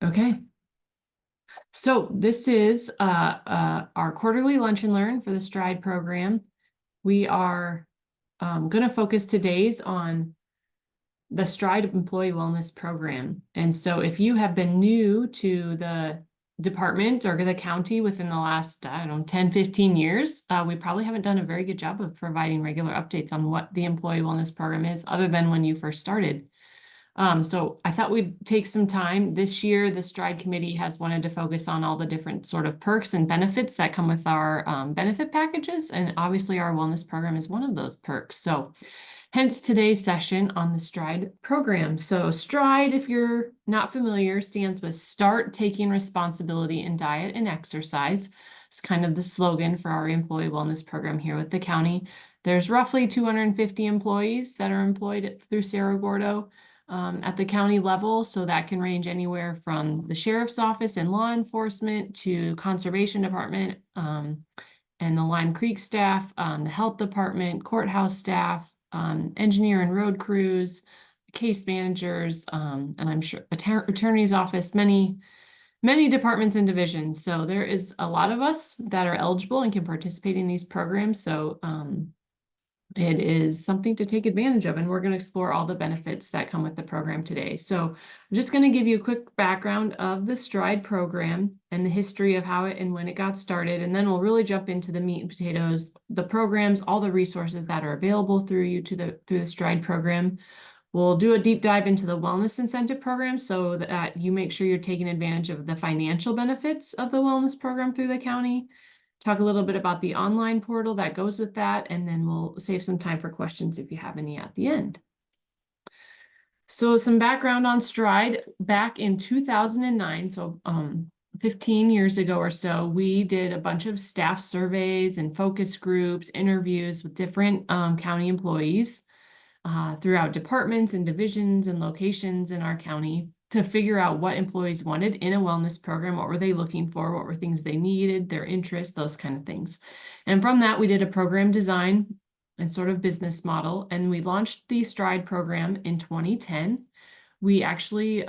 Okay. So this is our quarterly lunch and learn for the Stride program. We are going to focus today's on the Stride Employee Wellness Program. And so if you have been new to the department or the county within the last, I don't know, 10, 15 years, we probably haven't done a very good job of providing regular updates on what the Employee Wellness Program is, other than when you first started. So I thought we'd take some time. This year, the Stride Committee has wanted to focus on all the different sort of perks and benefits that come with our benefit packages. And obviously our wellness program is one of those perks. So hence today's session on the Stride program. So Stride, if you're not familiar, stands with Start Taking Responsibility in Diet and Exercise. It's kind of the slogan for our employee wellness program here with the county. There's roughly 250 employees that are employed through Cerro Gordo at the county level. So that can range anywhere from the sheriff's office and law enforcement to conservation department and the Lime Creek staff, the health department, courthouse staff, engineer and road crews, case managers, and I'm sure attorney's office, many departments and divisions. So there is a lot of us that are eligible and can participate in these programs. So it is something to take advantage of, and we're going to explore all the benefits that come with the program today. So I'm just going to give you a quick background of the Stride program and the history of how it and when it got started, and then we'll really jump into the meat and potatoes, the programs, all the resources that are available through the Stride program. We'll do a deep dive into the wellness incentive program so that you make sure you're taking advantage of the financial benefits of the wellness program through the county. Talk a little bit about the online portal that goes with that, and then we'll save some time for questions if you have any at the end. So some background on Stride. Back in 2009, so 15 years ago or so, we did a bunch of staff surveys and focus groups, interviews with different county employees throughout departments and divisions and locations in our county to figure out what employees wanted in a wellness program. What were they looking for? What were things they needed, their interests, those kind of things. And from that, we did a program design and sort of business model, and we launched the Stride program in 2010. We actually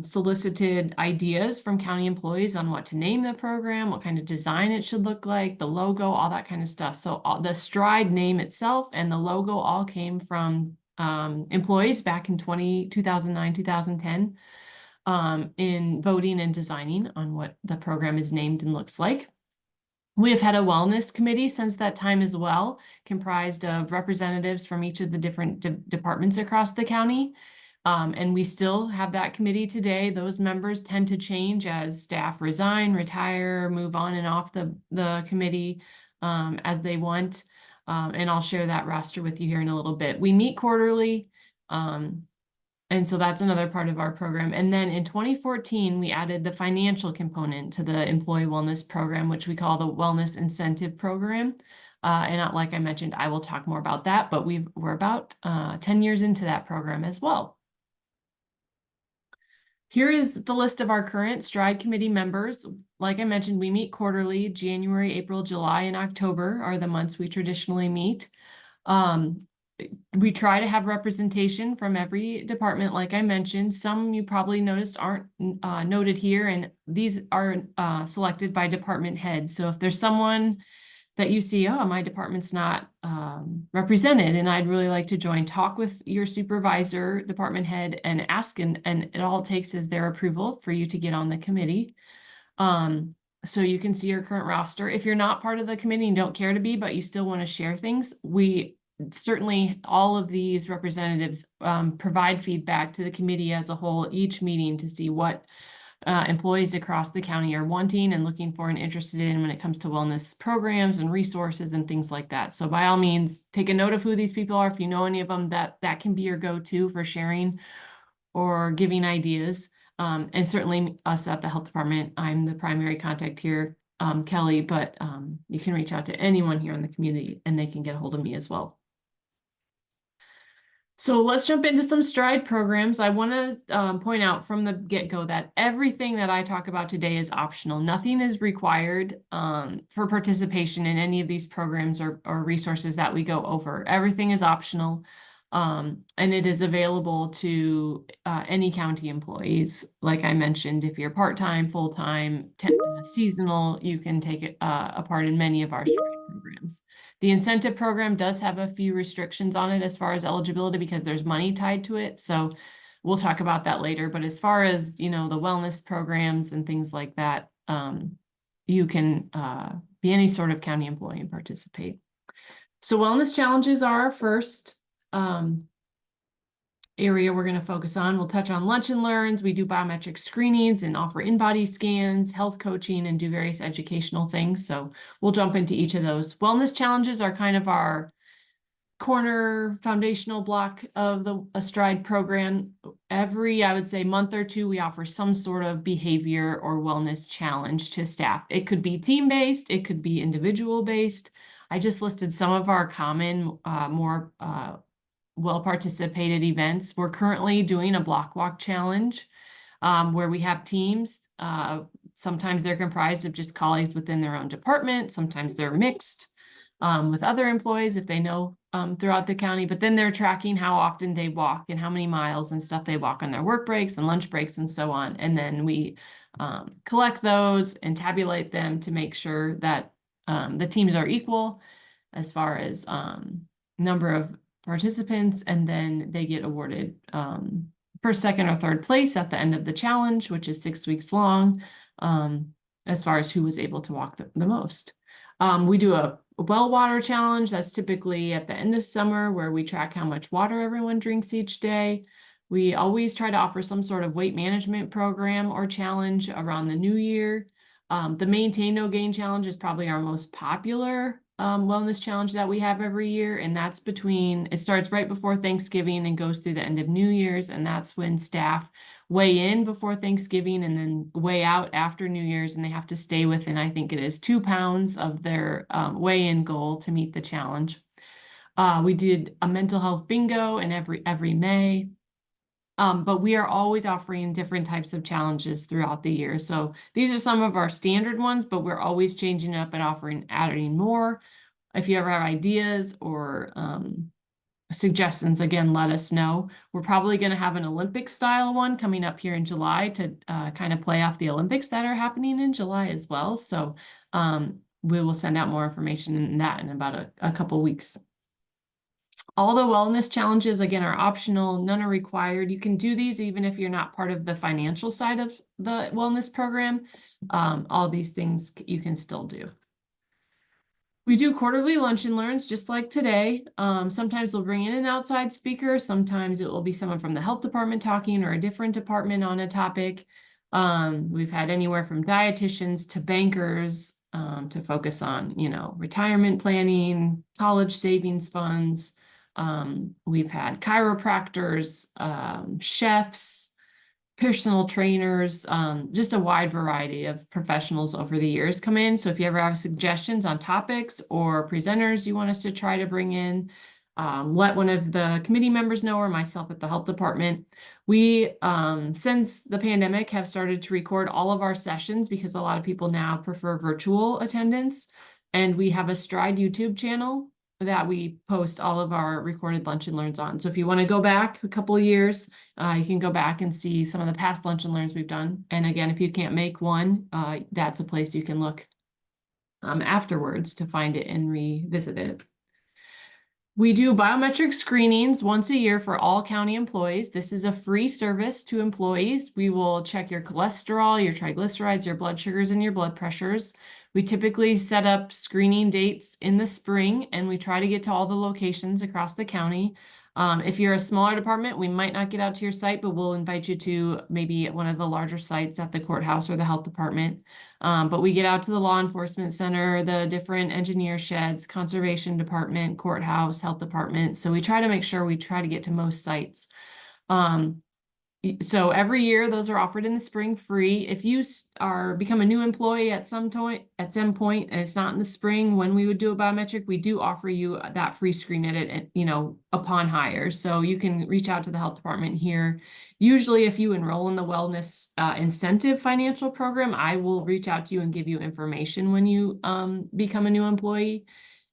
solicited ideas from county employees on what to name the program, what kind of design it should look like, the logo, all that kind of stuff. So the Stride name itself and the logo all came from employees back in 2009, 2010 in voting and designing on what the program is named and looks like. We have had a wellness committee since that time as well, comprised of representatives from each of the different departments across the county. And we still have that committee today. Those members tend to change as staff resign, retire, move on and off the committee as they want. And I'll share that roster with you here in a little bit. We meet quarterly. And so that's another part of our program. And then in 2014, we added the financial component to the employee wellness program, which we call the wellness incentive program. And like I mentioned, I will talk more about that, but we're about 10 years into that program as well. Here is the list of our current Stride Committee members. Like I mentioned, we meet quarterly. January, April, July, and October are the months we traditionally meet. We try to have representation from every department, like I mentioned. Some you probably noticed aren't noted here, and these are selected by department head. So if there's someone that you see, oh, my department's not represented and I'd really like to join, talk with your supervisor, department head, and ask, and it all takes is their approval for you to get on the committee. So you can see your current roster. If you're not part of the committee and don't care to be, but you still want to share things, we certainly, all of these representatives provide feedback to the committee as a whole each meeting to see what employees across the county are wanting and looking for and interested in when it comes to wellness programs and resources and things like that. So by all means, take a note of who these people are. If you know any of them, that can be your go-to for sharing or giving ideas. And certainly us at the health department, I'm the primary contact here, Kelly, but you can reach out to anyone here in the community and they can get a hold of me as well. So let's jump into some Stride programs. I want to point out from the get-go that everything that I talk about today is optional. Nothing is required for participation in any of these programs or resources that we go over. Everything is optional. And it is available to any county employees. Like I mentioned, if you're part-time, full-time, seasonal, you can take it a part in many of our strike programs. The incentive program does have a few restrictions on it as far as eligibility because there's money tied to it. So we'll talk about that later. But as far as, the wellness programs and things like that, you can be any sort of county employee and participate. So wellness challenges are our first area we're going to focus on. We'll touch on lunch and learns. We do biometric screenings and offer in-body scans, health coaching, and do various educational things. So we'll jump into each of those. Wellness challenges are kind of our corner foundational block of a stride program. Every, I would say, month or two, we offer some sort of behavior or wellness challenge to staff. It could be team-based, it could be individual-based. I just listed some of our common, more well-participated events. We're currently doing a block walk challenge where we have teams. Sometimes they're comprised of just colleagues within their own department. Sometimes they're mixed with other employees if they know throughout the county, but then they're tracking how often they walk and how many miles and stuff they walk on their work breaks and lunch breaks and so on. And then we collect those and tabulate them to make sure that the teams are equal as far as number of participants, and then they get awarded first, second, or third place at the end of the challenge, which is 6 weeks long, as far as who was able to walk the most. We do a well water challenge. That's typically at the end of summer where we track how much water everyone drinks each day. We always try to offer some sort of weight management program or challenge around the new year. The Maintain No Gain challenge is probably our most popular wellness challenge that we have every year. And that's it starts right before Thanksgiving and goes through the end of New Year's. And that's when staff weigh in before Thanksgiving and then weigh out after New Year's. And they have to stay within, I think it is 2 pounds of their weigh-in goal to meet the challenge. We did a mental health bingo in every May. But we are always offering different types of challenges throughout the year. So these are some of our standard ones, but we're always changing up and adding more. If you ever have ideas or suggestions, again, let us know. We're probably going to have an Olympic style one coming up here in July to kind of play off the Olympics that are happening in July as well. So we will send out more information in that in about a couple weeks. All the wellness challenges, again, are optional. None are required. You can do these even if you're not part of the financial side of the wellness program. All these things you can still do. We do quarterly lunch and learns just like today. Sometimes we'll bring in an outside speaker. Sometimes it will be someone from the health department talking or a different department on a topic. We've had anywhere from dietitians to bankers to focus on, retirement planning, college savings funds. We've had chiropractors, chefs, personal trainers, just a wide variety of professionals over the years come in. So if you ever have suggestions on topics or presenters you want us to try to bring in, let one of the committee members know or myself at the health department. We, since the pandemic, have started to record all of our sessions because a lot of people now prefer virtual attendance. And we have a Stride YouTube channel that we post all of our recorded lunch and learns on. So if you want to go back a couple of years, you can go back and see some of the past lunch and learns we've done. And again, if you can't make one, that's a place you can look afterwards to find it and revisit it. We do biometric screenings once a year for all county employees. This is a free service to employees. We will check your cholesterol, your triglycerides, your blood sugars, and your blood pressures. We typically set up screening dates in the spring, and we try to get to all the locations across the county. If you're a smaller department, we might not get out to your site, but we'll invite you to maybe one of the larger sites at the courthouse or the health department. But we get out to the law enforcement center, the different engineer sheds, conservation department, courthouse, health department. So we try to make sure we try to get to most sites. So every year those are offered in the spring free. If you become a new employee at some point, and it's not in the spring when we would do a biometric, we do offer you that free screen edit, upon hire. So you can reach out to the health department here. Usually if you enroll in the wellness incentive financial program, I will reach out to you and give you information when you become a new employee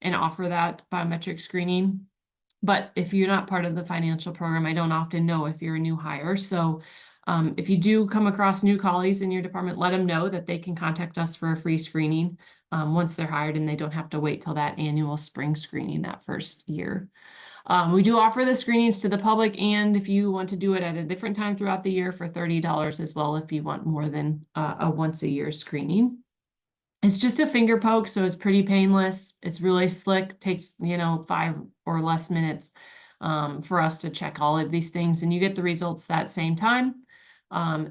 and offer that biometric screening. But if you're not part of the financial program, I don't often know if you're a new hire. So if you do come across new colleagues in your department, let them know that they can contact us for a free screening once they're hired, and they don't have to wait till that annual spring screening that first year. We do offer the screenings to the public, and if you want to do it at a different time throughout the year, for $30 as well, if you want more than a once a year screening. It's just a finger poke, so it's pretty painless. It's really slick, takes, 5 or less minutes for us to check all of these things, and you get the results that same time.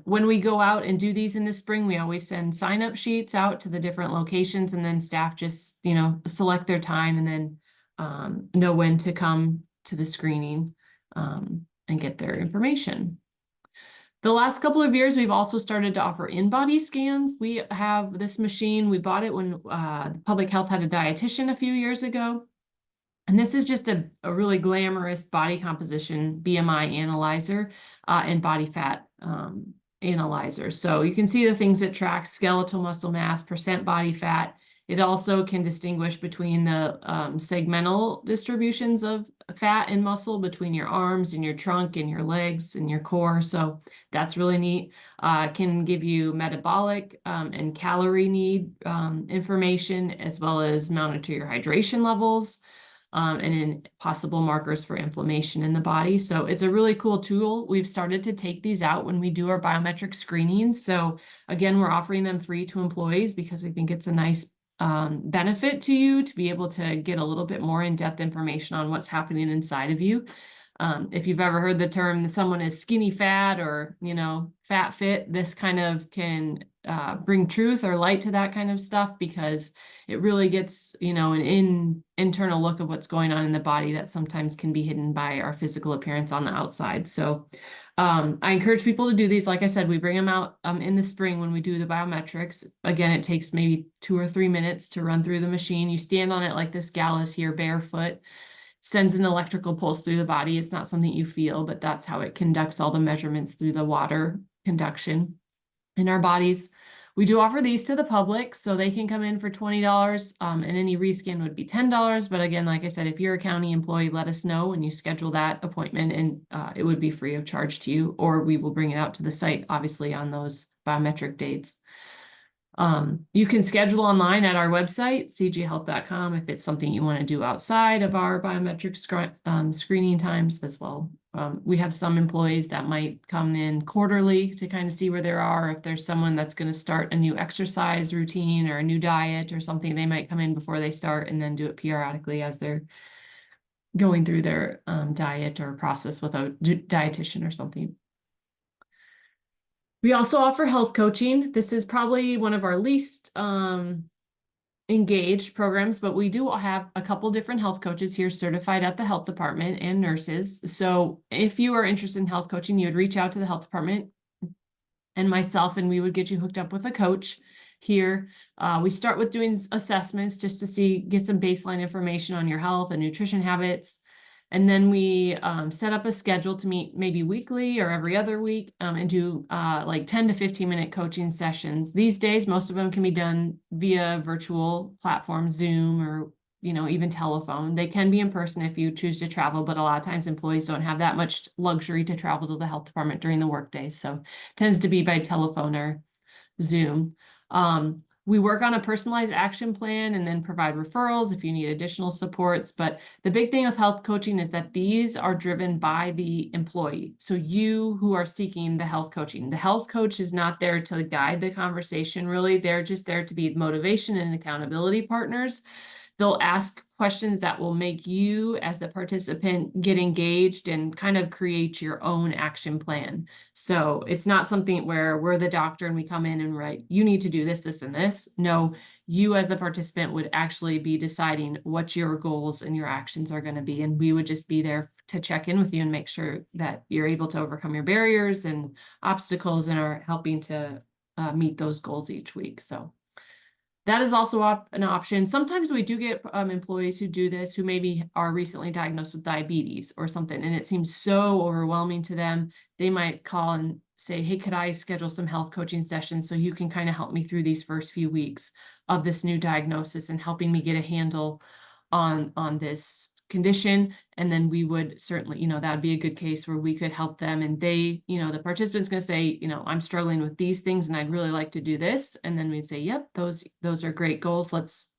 When we go out and do these in the spring, we always send sign-up sheets out to the different locations, and then staff just, select their time and then know when to come to the screening and get their information. The last couple of years, we've also started to offer in-body scans. We have this machine. We bought it when Public Health had a dietitian a few years ago. And this is just a really glamorous body composition BMI analyzer and body fat analyzer. So you can see the things it tracks: skeletal muscle mass, percent body fat. It also can distinguish between the segmental distributions of fat and muscle between your arms and your trunk and your legs and your core. So that's really neat. Can give you metabolic and calorie need information, as well as monitor your hydration levels and in possible markers for inflammation in the body. So it's a really cool tool. We've started to take these out when we do our biometric screenings. So again, we're offering them free to employees because we think it's a nice benefit to you to be able to get a little bit more in-depth information on what's happening inside of you. If you've ever heard the term that someone is skinny fat or, fat fit, this kind of can bring truth or light to that kind of stuff, because it really gets, an internal look of what's going on in the body that sometimes can be hidden by our physical appearance on the outside. So I encourage people to do these. Like I said, we bring them out in the spring when we do the biometrics. Again, it takes maybe 2 or 3 minutes to run through the machine. You stand on it like this gal is here, barefoot. Sends an electrical pulse through the body. It's not something you feel, but that's how it conducts all the measurements through the water conduction in our bodies. We do offer these to the public, so they can come in for $20, and any rescan would be $10. But again, like I said, if you're a county employee, let us know when you schedule that appointment, and it would be free of charge to you, or we will bring it out to the site, obviously, on those biometric dates. You can schedule online at our website, cghealth.com, if it's something you want to do outside of our biometric screening times as well. We have some employees that might come in quarterly to kind of see where they are. If there's someone that's going to start a new exercise routine or a new diet or something, they might come in before they start and then do it periodically as they're going through their diet or process with a dietitian or something. We also offer health coaching. This is probably one of our least engaged programs, but we do have a couple different health coaches here certified at the health department, and nurses. So if you are interested in health coaching, you would reach out to the health department and myself, and we would get you hooked up with a coach here. We start with doing assessments just to get some baseline information on your health and nutrition habits. And then we set up a schedule to meet maybe weekly or every other week and do like 10 to 15-minute coaching sessions. These days, most of them can be done via virtual platforms, Zoom, or even telephone. They can be in person if you choose to travel, but a lot of times employees don't have that much luxury to travel to the health department during the workday. So it tends to be by telephone or Zoom. We work on a personalized action plan and then provide referrals if you need additional supports. But the big thing with health coaching is that these are driven by the employee. So you who are seeking the health coaching, the health coach is not there to guide the conversation, really. They're just there to be motivation and accountability partners. They'll ask questions that will make you as the participant get engaged and kind of create your own action plan. So it's not something where we're the doctor and we come in and write, you need to do this, this, and this. No, you as the participant would actually be deciding what your goals and your actions are going to be. And we would just be there to check in with you and make sure that you're able to overcome your barriers and obstacles and are helping to meet those goals each week. So that is also an option. Sometimes we do get employees who do this who maybe are recently diagnosed with diabetes or something, and it seems so overwhelming to them. They might call and say, hey, could I schedule some health coaching sessions so you can kind of help me through these first few weeks of this new diagnosis and helping me get a handle on this condition. And then we would certainly, that'd be a good case where we could help them. And they, the participant's going to say, I'm struggling with these things and I'd really like to do this. And then we'd say, yep, those are great goals. Let's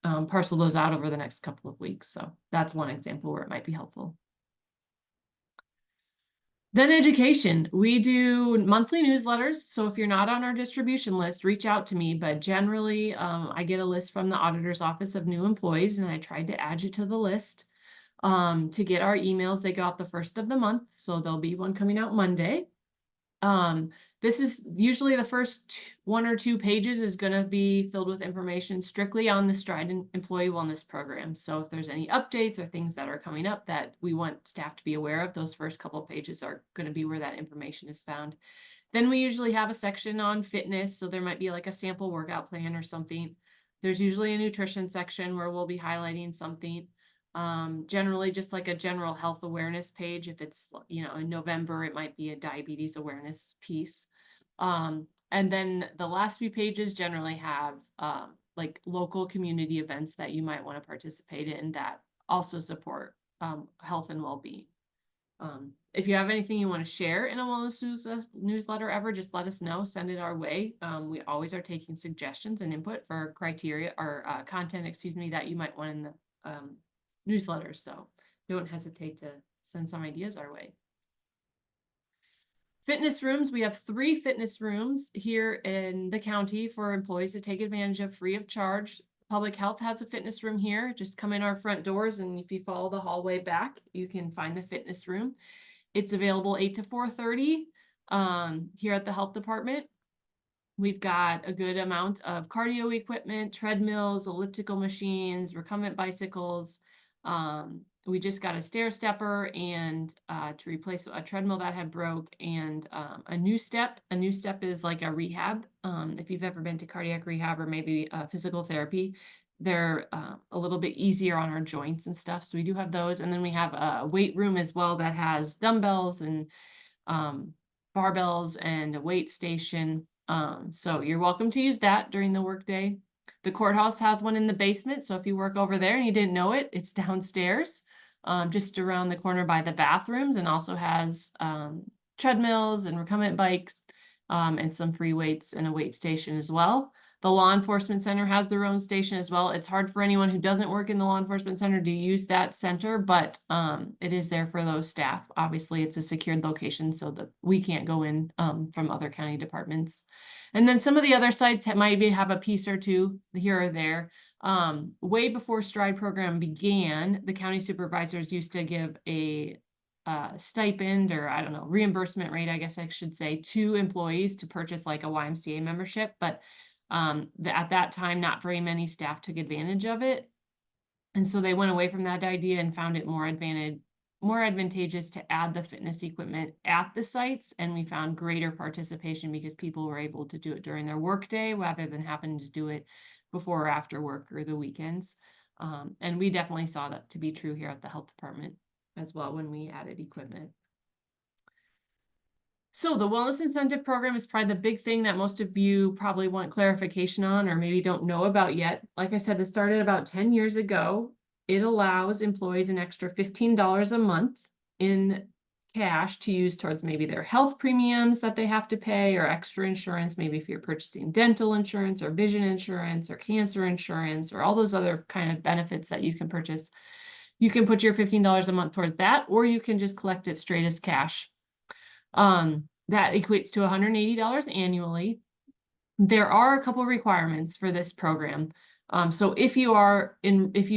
parcel those out over the next couple of weeks. So that's one example where it might be helpful. Then education, we do monthly newsletters. So if you're not on our distribution list, reach out to me. But generally, I get a list from the auditor's office of new employees, and I tried to add you to the list. To get our emails, they go out the first of the month. So there'll be one coming out Monday. This is usually the first 1 or 2 pages is going to be filled with information strictly on the Stride Employee Wellness Program. So if there's any updates or things that are coming up that we want staff to be aware of, those first couple of pages are going to be where that information is found. Then we usually have a section on fitness. So there might be like a sample workout plan or something. There's usually a nutrition section where we'll be highlighting something. Generally just like a general health awareness page. If it's, in November, it might be a diabetes awareness piece. And then the last few pages generally have, like local community events that you might want to participate in that also support, health and well-being. If you have anything you want to share in a wellness newsletter ever, just let us know, send it our way. We always are taking suggestions and input for criteria or content, that you might want in the, newsletters, so don't hesitate to send some ideas our way. Fitness rooms, we have 3 fitness rooms here in the county for employees to take advantage of free of charge. Public Health has a fitness room here. Just come in our front doors, and if you follow the hallway back, you can find the fitness room. It's available 8 to 4:30 here at the health department. We've got a good amount of cardio equipment, treadmills, elliptical machines, recumbent bicycles. We just got a stair stepper and to replace a treadmill that had broke, and a new step. A new step is like a rehab. If you've ever been to cardiac rehab or maybe physical therapy, they're a little bit easier on our joints and stuff. So we do have those. And then we have a weight room as well that has dumbbells and barbells and a weight station. So you're welcome to use that during the workday. The courthouse has one in the basement. So if you work over there and you didn't know it, it's downstairs, just around the corner by the bathrooms, and also has treadmills and recumbent bikes, and some free weights and a weight station as well. The law enforcement center has their own station as well. It's hard for anyone who doesn't work in the law enforcement center to use that center, but it is there for those staff. Obviously, it's a secured location so that we can't go in from other county departments. And then some of the other sites might have a piece or two here or there. Way before Stride program began, the county supervisors used to give a stipend, or I don't know, reimbursement rate, I guess I should say, to employees to purchase like a YMCA membership. But at that time, not very many staff took advantage of it. And so they went away from that idea and found it more advantageous to add the fitness equipment at the sites. And we found greater participation because people were able to do it during their workday rather than having to do it before or after work or the weekends. And we definitely saw that to be true here at the health department as well when we added equipment. So the Wellness Incentive Program is probably the big thing that most of you probably want clarification on or maybe don't know about yet. Like I said, it started about 10 years ago. It allows employees an extra $15 a month in cash to use towards maybe their health premiums that they have to pay, or extra insurance, maybe if you're purchasing dental insurance or vision insurance or cancer insurance or all those other kind of benefits that you can purchase. You can put your $15 a month towards that, or you can just collect it straight as cash. That equates to $180 annually. There are a couple of requirements for this program. So if you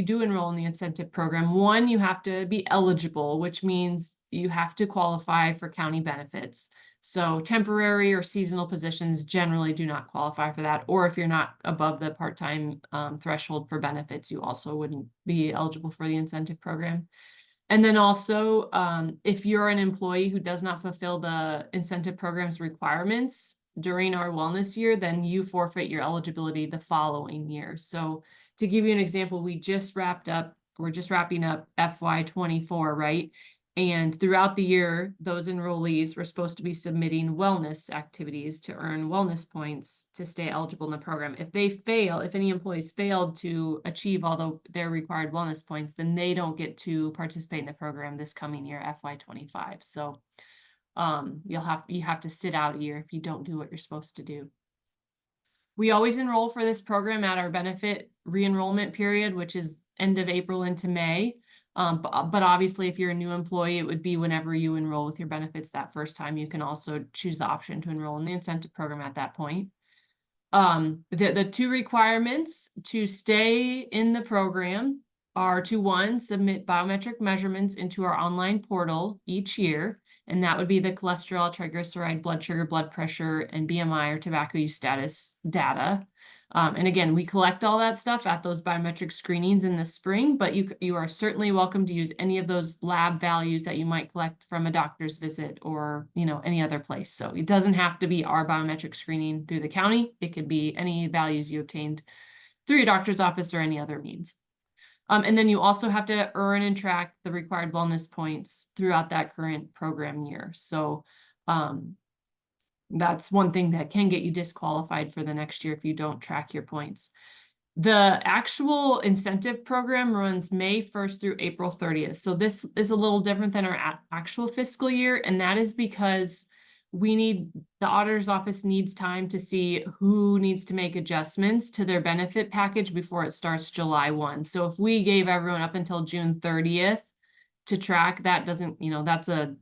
do enroll in the incentive program, one, you have to be eligible, which means you have to qualify for county benefits. So temporary or seasonal positions generally do not qualify for that. Or if you're not above the part-time threshold for benefits, you also wouldn't be eligible for the incentive program. And then also, if you're an employee who does not fulfill the incentive program's requirements during our wellness year, then you forfeit your eligibility the following year. So to give you an example, we're just wrapping up FY24, right? And throughout the year, those enrollees were supposed to be submitting wellness activities to earn wellness points to stay eligible in the program. If any employees failed to achieve all their required wellness points, then they don't get to participate in the program this coming year, FY25. So you have to sit out a year if you don't do what you're supposed to do. We always enroll for this program at our benefit re-enrollment period, which is end of April into May. But obviously, if you're a new employee, it would be whenever you enroll with your benefits that first time. You can also choose the option to enroll in the incentive program at that point. The two requirements to stay in the program are to, one, submit biometric measurements into our online portal each year. And that would be the cholesterol, triglyceride, blood sugar, blood pressure, and BMI or tobacco use status data. And again, we collect all that stuff at those biometric screenings in the spring, but you are certainly welcome to use any of those lab values that you might collect from a doctor's visit or, any other place. So it doesn't have to be our biometric screening through the county. It could be any values you obtained through your doctor's office or any other means. And then you also have to earn and track the required wellness points throughout that current program year. So that's one thing that can get you disqualified for the next year if you don't track your points. The actual incentive program runs May 1st through April 30th. So this is a little different than our actual fiscal year, and that is because the auditor's office needs time to see who needs to make adjustments to their benefit package before it starts July 1. So if we gave everyone up until June 30th to track, that doesn't, that's an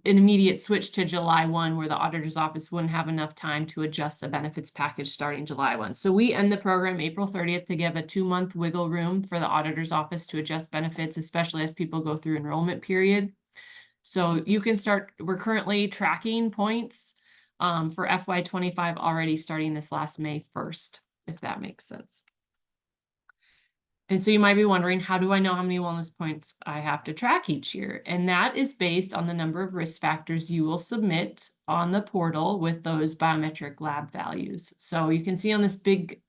immediate switch to July 1 where the auditor's office wouldn't have enough time to adjust the benefits package starting July 1. So we end the program April 30th to give a 2-month wiggle room for the auditor's office to adjust benefits, especially as people go through enrollment period. So you can start, we're currently tracking points for FY25 already starting this last May 1st, if that makes sense. And so you might be wondering, how do I know how many wellness points I have to track each year? And that is based on the number of risk factors you will submit on the portal with those biometric lab values. So you can see on this big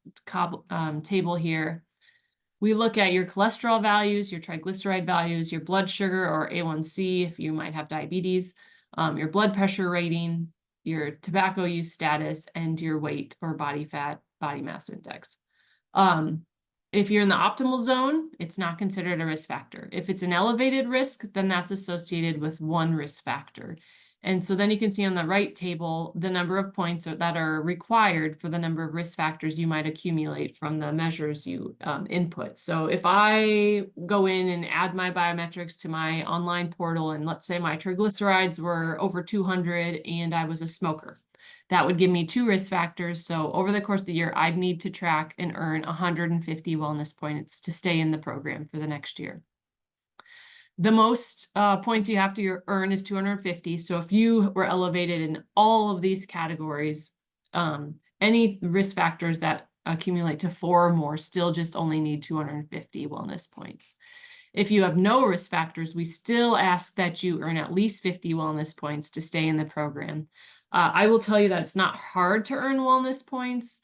table here, we look at your cholesterol values, your triglyceride values, your blood sugar or A1C if you might have diabetes, your blood pressure rating, your tobacco use status, and your weight or body fat, body mass index. If you're in the optimal zone, it's not considered a risk factor. If it's an elevated risk, then that's associated with one risk factor. And so then you can see on the right table the number of points that are required for the number of risk factors you might accumulate from the measures you input. So if I go in and add my biometrics to my online portal, and let's say my triglycerides were over 200 and I was a smoker, that would give me 2 risk factors. So over the course of the year, I'd need to track and earn 150 wellness points to stay in the program for the next year. The most points you have to earn is 250. So if you were elevated in all of these categories, any risk factors that accumulate to 4 or more still just only need 250 wellness points. If you have no risk factors, we still ask that you earn at least 50 wellness points to stay in the program. I will tell you that it's not hard to earn wellness points.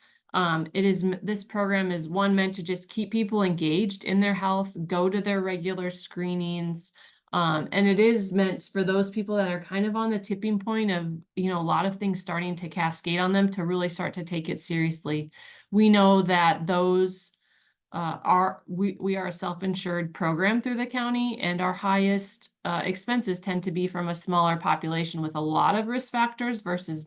This program is one meant to just keep people engaged in their health, go to their regular screenings. And it is meant for those people that are kind of on the tipping point of, a lot of things starting to cascade on them to really start to take it seriously. We know that those we are a self-insured program through the county, and our highest expenses tend to be from a smaller population with a lot of risk factors versus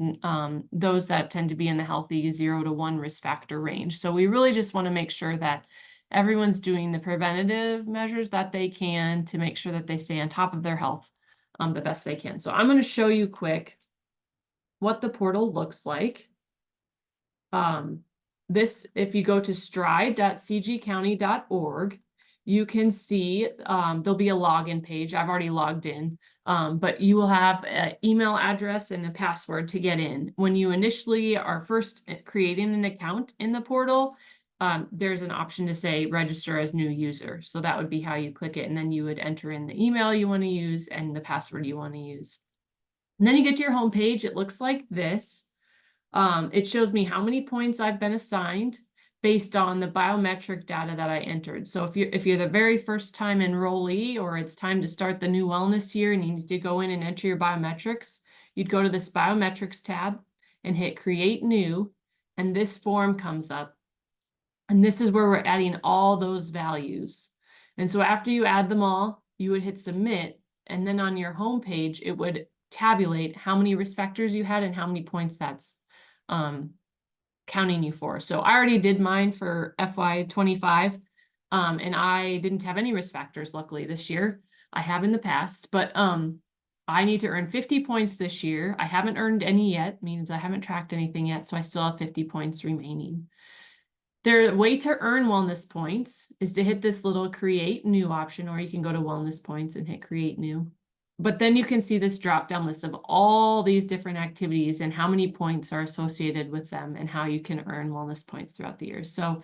those that tend to be in the healthy 0 to 1 risk factor range. So we really just want to make sure that everyone's doing the preventative measures that they can to make sure that they stay on top of their health the best they can. So I'm going to show you quick what the portal looks like. If you go to stride.cgcounty.org, you can see there'll be a login page. I've already logged in, but you will have an email address and a password to get in. When you initially are first creating an account in the portal, there's an option to say register as new user. So that would be how you click it. And then you would enter in the email you want to use and the password you want to use. And then you get to your home page. It looks like this. It shows me how many points I've been assigned based on the biometric data that I entered. So if you're the very first time enrollee, or it's time to start the new wellness year and you need to go in and enter your biometrics, you'd go to this biometrics tab and hit create new, and this form comes up. And this is where we're adding all those values. And so after you add them all, you would hit submit, and then on your home page, it would tabulate how many risk factors you had and how many points that's counting you for. So I already did mine for FY25, and I didn't have any risk factors, luckily, this year. I have in the past, but I need to earn 50 points this year. I haven't earned any yet, means I haven't tracked anything yet, so I still have 50 points remaining. The way to earn wellness points is to hit this little create new option, or you can go to wellness points and hit create new. But then you can see this drop down list of all these different activities and how many points are associated with them and how you can earn wellness points throughout the year. So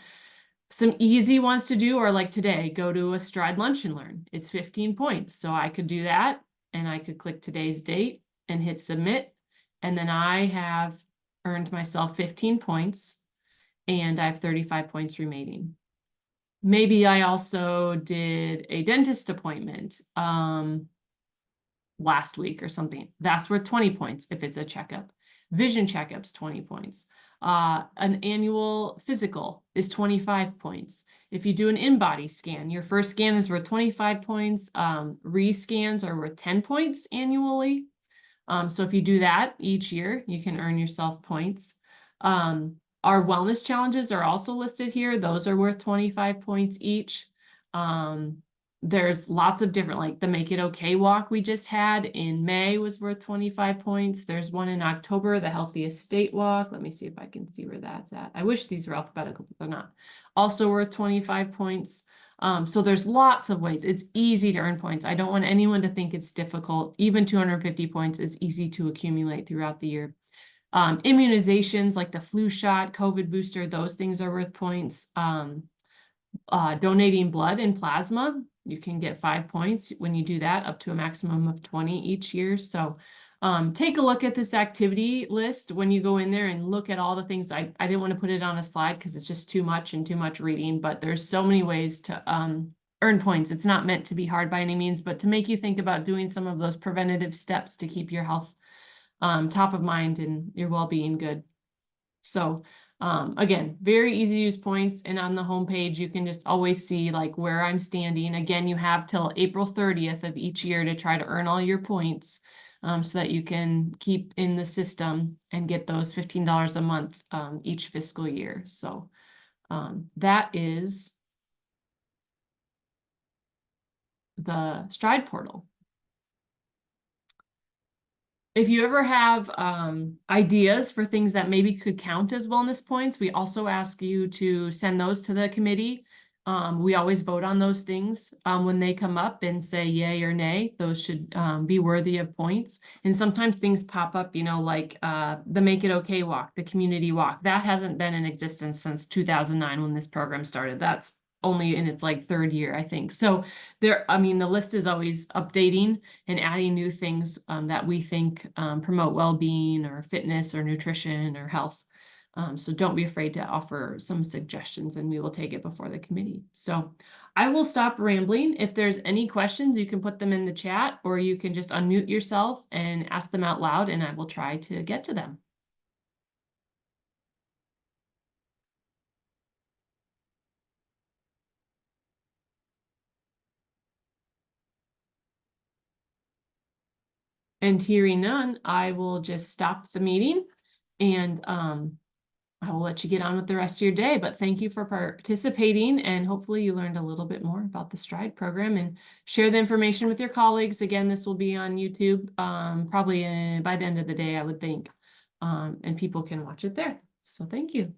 some easy ones to do are like today, go to a Stride Lunch and Learn. It's 15 points. So I could do that, and I could click today's date and hit submit. And then I have earned myself 15 points. And I have 35 points remaining. Maybe I also did a dentist appointment last week or something. That's worth 20 points if it's a checkup. Vision checkups, 20 points. An annual physical is 25 points. If you do an in-body scan, your first scan is worth 25 points. Rescans are worth 10 points annually. So if you do that each year, you can earn yourself points. Our wellness challenges are also listed here. Those are worth 25 points each. There's lots of different, like the Make It Okay walk we just had in May was worth 25 points. There's one in October, the Healthiest State walk. Let me see if I can see where that's at. I wish these were alphabetical, but they're not. Also worth 25 points. So there's lots of ways. It's easy to earn points. I don't want anyone to think it's difficult. Even 250 points is easy to accumulate throughout the year. Immunizations like the flu shot, COVID booster, those things are worth points. Donating blood and plasma, you can get 5 points when you do that, up to a maximum of 20 each year. So take a look at this activity list when you go in there and look at all the things. I didn't want to put it on a slide because it's just too much and too much reading, but there's so many ways to earn points. It's not meant to be hard by any means, but to make you think about doing some of those preventative steps to keep your health top of mind and your well-being good. So again, very easy to use points, and on the homepage you can just always see like where I'm standing. Again, you have till April 30th of each year to try to earn all your points, so that you can keep in the system and get those $15 a month each fiscal year. So that is the Stride portal. If you ever have ideas for things that maybe could count as wellness points, we also ask you to send those to the committee. We always vote on those things when they come up and say yay or nay. Those should be worthy of points. And sometimes things pop up, you know, like the Make It Okay walk, the community walk. That hasn't been in existence since 2009 when this program started. That's only in its like 3rd year, I think. So there, I mean, the list is always updating and adding new things that we think promote well-being or fitness or nutrition or health. So don't be afraid to offer some suggestions, and we will take it before the committee. So I will stop rambling. If there's any questions, you can put them in the chat, or you can just unmute yourself and ask them out loud, and I will try to get to them. And hearing none, I will just stop the meeting, and I will let you get on with the rest of your day. But thank you for participating, and hopefully you learned a little bit more about the Stride program, and share the information with your colleagues. Again, this will be on YouTube probably by the end of the day, I would think, and people can watch it there. So thank you.